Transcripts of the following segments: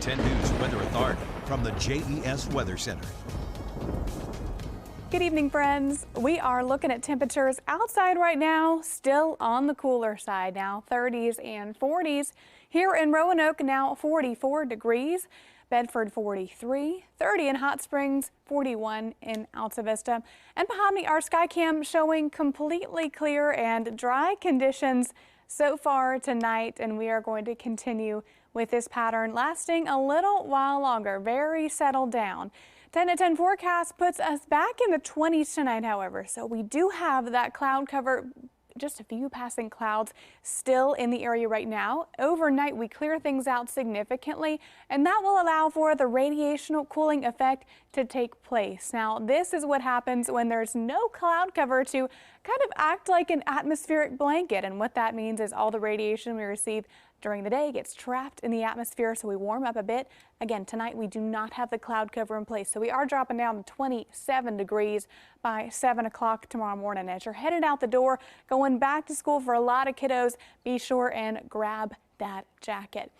10 News Weather Authority from the JES Weather Center. Good evening, friends. We are looking at temperatures outside right now, still on the cooler side now, 30s and 40s. Here in Roanoke, now 44 degrees. Bedford 43, 30 in Hot Springs, 41 in Alta Vista. And behind me, our Skycam showing completely clear and dry conditions so far tonight, and we are going to continue with this pattern lasting a little while longer. Very settled down. 10 at 10 forecast puts us back in the 20s tonight, however, so we do have that cloud cover. Just a few passing clouds still in the area right now. Overnight, we clear things out significantly, and that will allow for the radiational cooling effect to take place. Now, this is what happens when there's no cloud cover to kind of act like an atmospheric blanket. And what that means is all the radiation we receive during the day gets trapped in the atmosphere, so we warm up a bit. Again, tonight we do not have the cloud cover in place, so we are dropping down to 27 degrees by 7 o'clock tomorrow morning. As you're headed out the door, going back to school for a lot of kiddos, be sure and grab that jacket.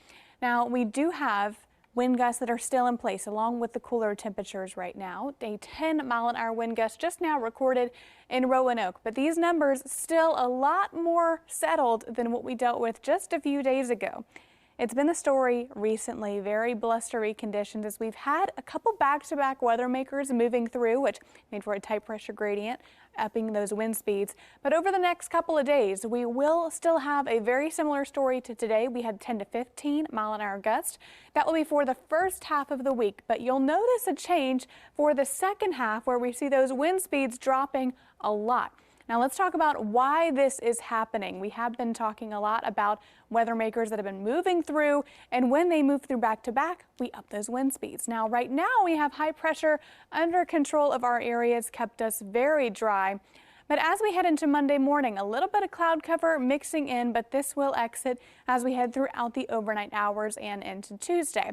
Now, we do have wind gusts that are still in place along with the cooler temperatures right now. A 10-mile-an-hour wind gust just now recorded in Roanoke, but these numbers still a lot more settled than what we dealt with just a few days ago. It's been the story recently, very blustery conditions as we've had a couple back-to-back weather makers moving through, which made for a tight pressure gradient, upping those wind speeds. But over the next couple of days, we will still have a very similar story to today. We had 10 to 15 mile-an-hour gusts. That will be for the first half of the week, but you'll notice a change for the second half where we see those wind speeds dropping a lot. Now let's talk about why this is happening. We have been talking a lot about weather makers that have been moving through, and when they move through back to back, we up those wind speeds. Now right now we have high pressure under control of our areas, kept us very dry. But as we head into Monday morning, a little bit of cloud cover mixing in, but this will exit as we head throughout the overnight hours and into Tuesday.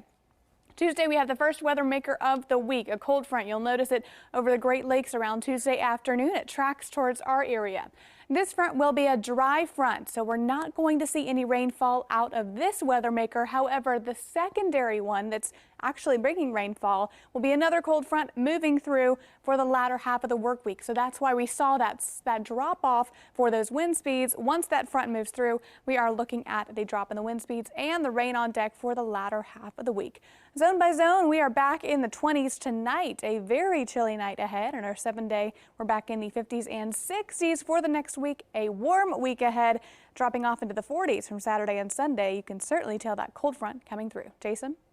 Tuesday, we have the first weather maker of the week, a cold front. You'll notice it over the Great Lakes around Tuesday afternoon. It tracks towards our area. This front will be a dry front, so we're not going to see any rainfall out of this weather maker. However, the secondary one that's actually bringing rainfall will be another cold front moving through for the latter half of the work week. So that's why we saw that drop off for those wind speeds. Once that front moves through, we are looking at the drop in the wind speeds and the rain on deck for the latter half of the week. Zone by zone, we are back in the 20s tonight. A very chilly night ahead. In our 7-day, we're back in the 50s and 60s for the next week. A warm week ahead, dropping off into the 40s from Saturday and Sunday. You can certainly tell that cold front coming through. Jason?